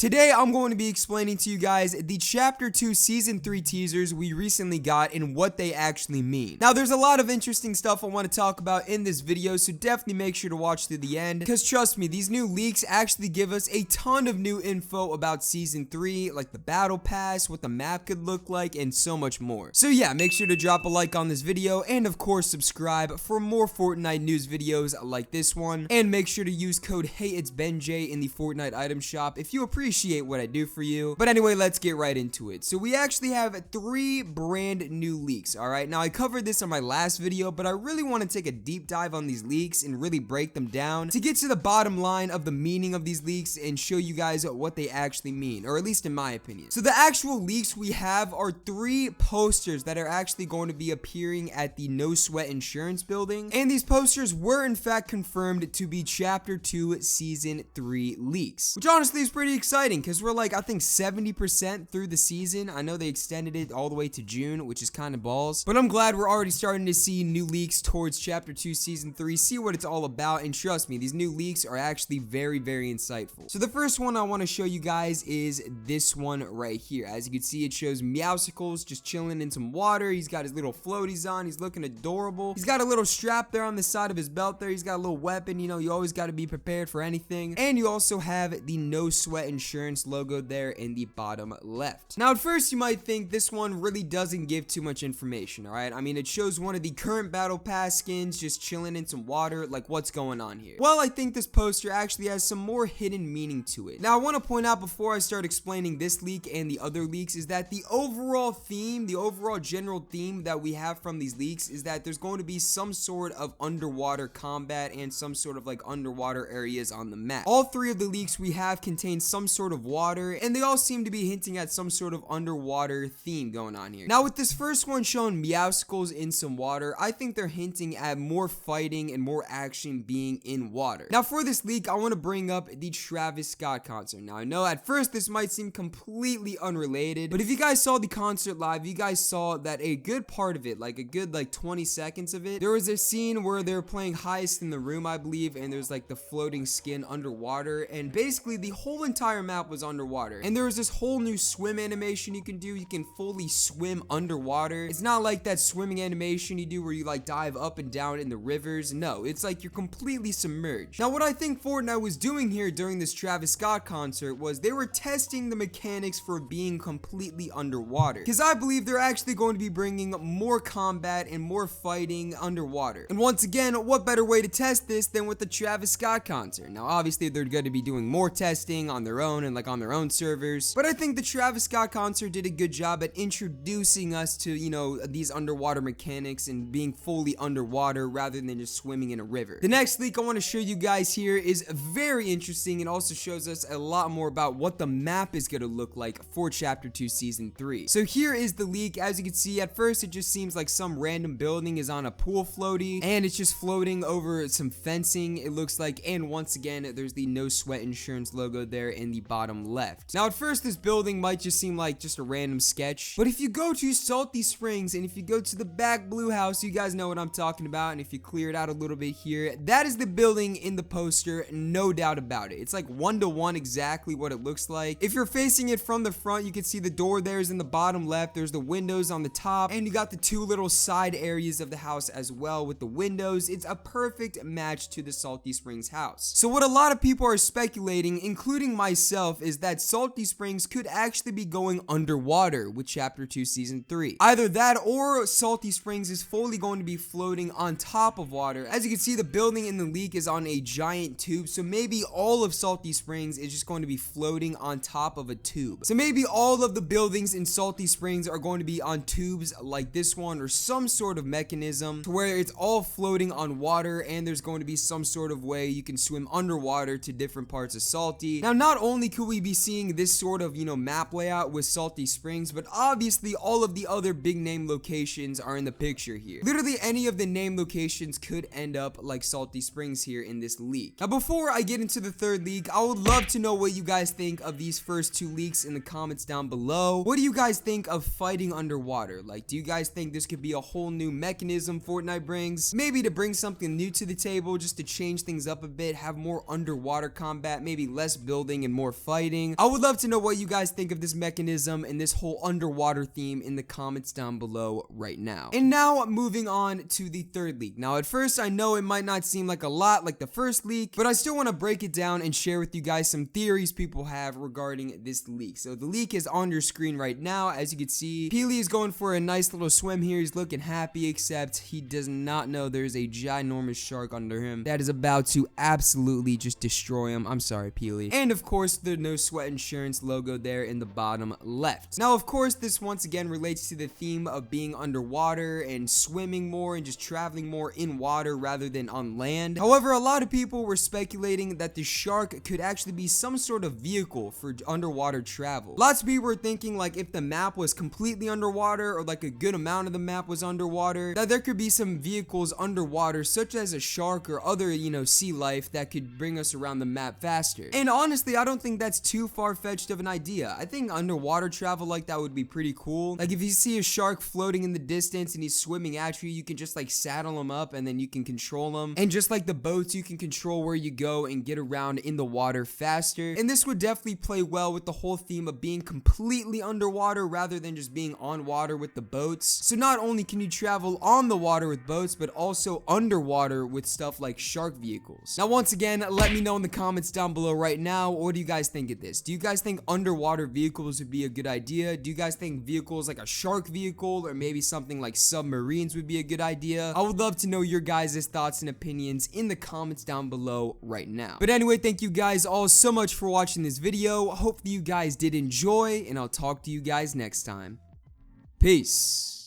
Today, I'm going to be explaining to you guys the Chapter 2 Season 3 teasers we recently got and what they actually mean. Now, there's a lot of interesting stuff I want to talk about in this video, so definitely make sure to watch through the end, because trust me, these new leaks actually give us a ton of new info about Season 3, like the Battle Pass, what the map could look like, and so much more. So yeah, make sure to drop a like on this video, and of course, subscribe for more Fortnite news videos like this one, and make sure to use code heyitsbenjay in the Fortnite item shop if you appreciate what I do for you. But anyway, let's get right into it. So we actually have 3 brand new leaks. All right, now I covered this on my last video, but I really want to take a deep dive on these leaks and really break them down to get to the bottom line of the meaning of these leaks and show you guys what they actually mean, or at least in my opinion. So the actual leaks we have are 3 posters that are actually going to be appearing at the No Sweat Insurance building, and these posters were in fact confirmed to be Chapter 2 Season 3 leaks, which honestly is pretty exciting because we're like, I think 70% through the season. I know they extended it all the way to June, which is kind of balls, but I'm glad we're already starting to see new leaks towards Chapter 2 Season 3, see what it's all about, and trust me, these new leaks are actually very, very insightful. So the first one I want to show you guys is this one right here. As you can see, it shows Meowsicles just chilling in some water. He's got his little floaties on. He's looking adorable. He's got a little strap there on the side of his belt there. He's got a little weapon. You know, you always got to be prepared for anything. And you also have the No Sweat Insurance logo there in the bottom left. Now, at first, you might think this one really doesn't give too much information, all right? I mean, it shows one of the current Battle Pass skins just chilling in some water. Like, what's going on here? Well, I think this poster actually has some more hidden meaning to it. Now, I want to point out before I start explaining this leak and the other leaks is that the overall theme, the overall general theme that we have from these leaks is that there's going to be some sort of underwater combat and some sort of like underwater areas on the map. All 3 of the leaks we have contain some sort of water, and they all seem to be hinting at some sort of underwater theme going on here. Now, with this first one showing Meowsicles in some water, I think they're hinting at more fighting and more action being in water. Now, for this leak, I want to bring up the Travis Scott concert. Now, I know at first this might seem completely unrelated, but if you guys saw the concert live, you guys saw that a good part of it, like a good 20 seconds of it, there was a scene where they're playing Highest in the Room, I believe, and there's like the floating skin underwater, and basically the whole entire map was underwater. And there was this whole new swim animation you can do. You can fully swim underwater. It's not like that swimming animation you do where you like dive up and down in the rivers. No, it's like you're completely submerged. Now, what I think Fortnite was doing here during this Travis Scott concert was they were testing the mechanics for being completely underwater, because I believe they're actually going to be bringing more combat and more fighting underwater. And once again, what better way to test this than with the Travis Scott concert? Now, obviously, they're going to be doing more testing on their own and like on their own servers, but I think the Travis Scott concert did a good job at introducing us to, you know, these underwater mechanics and being fully underwater rather than just swimming in a river. The next leak I want to show you guys here is very interesting and also shows us a lot more about what the map is going to look like for Chapter 2 Season 3. So here is the leak. As you can see, at first it just seems like some random building is on a pool floaty and it's just floating over some fencing, it looks like, and once again there's the No Sweat Insurance logo there in the bottom left. Now, at first this building might just seem like just a random sketch, but if you go to Salty Springs and if you go to the back blue house, you guys know what I'm talking about, and if you clear it out a little bit here, that is the building in the poster, no doubt about it. It's like 1-to-1 exactly what it looks like. If you're facing it from the front, you can see the door there is in the bottom left, there's the windows on the top, and you got the 2 little side areas of the house as well with the windows. It's a perfect match to the Salty Springs house. So what a lot of people are speculating, including myself, is that Salty Springs could actually be going underwater with Chapter 2 Season 3. Either that or Salty Springs is fully going to be floating on top of water. As you can see, the building in the leak is on a giant tube, so maybe all of Salty Springs is just going to be floating on top of a tube. So maybe all of the buildings in Salty Springs are going to be on tubes like this one, or some sort of mechanism to where it's all floating on water, and there's going to be some sort of way you can swim underwater to different parts of Salty. Now, not only could we be seeing this sort of, you know, map layout with Salty Springs, but obviously all of the other big name locations are in the picture here. Literally any of the name locations could end up like Salty Springs here in this leak. Now, before I get into the third leak, I would love to know what you guys think of these first 2 leaks in the comments down below. What do you guys think of fighting underwater? Like, do you guys think this could be a whole new mechanism Fortnite brings? Maybe to bring something new to the table, just to change things up a bit, have more underwater combat, maybe less building and more more fighting. I would love to know what you guys think of this mechanism and this whole underwater theme in the comments down below right now. And now moving on to the third leak. Now at first I know it might not seem like a lot like the first leak, but I still want to break it down and share with you guys some theories people have regarding this leak. So the leak is on your screen right now. As you can see, Peely is going for a nice little swim here. He's looking happy, except he does not know there's a ginormous shark under him that is about to absolutely just destroy him. I'm sorry, Peely. And of course, the No Sweat Insurance logo there in the bottom left. Now, of course, this once again relates to the theme of being underwater and swimming more and just traveling more in water rather than on land. However, a lot of people were speculating that the shark could actually be some sort of vehicle for underwater travel. Lots of people were thinking like if the map was completely underwater or like a good amount of the map was underwater, that there could be some vehicles underwater such as a shark or other, sea life that could bring us around the map faster. And honestly, I don't think that's too far-fetched of an idea. I think underwater travel like that would be pretty cool. Like if you see a shark floating in the distance and he's swimming at you, you can just like saddle him up and then you can control him. And just like the boats, you can control where you go and get around in the water faster. And this would definitely play well with the whole theme of being completely underwater rather than just being on water with the boats. So not only can you travel on the water with boats, but also underwater with stuff like shark vehicles. Now once again, let me know in the comments down below right now, what do you guys think of this? Do you guys think underwater vehicles would be a good idea? Do you guys think vehicles like a shark vehicle or maybe something like submarines would be a good idea? I would love to know your guys' thoughts and opinions in the comments down below right now. But anyway, thank you guys all so much for watching this video. Hope you guys did enjoy, and I'll talk to you guys next time. Peace.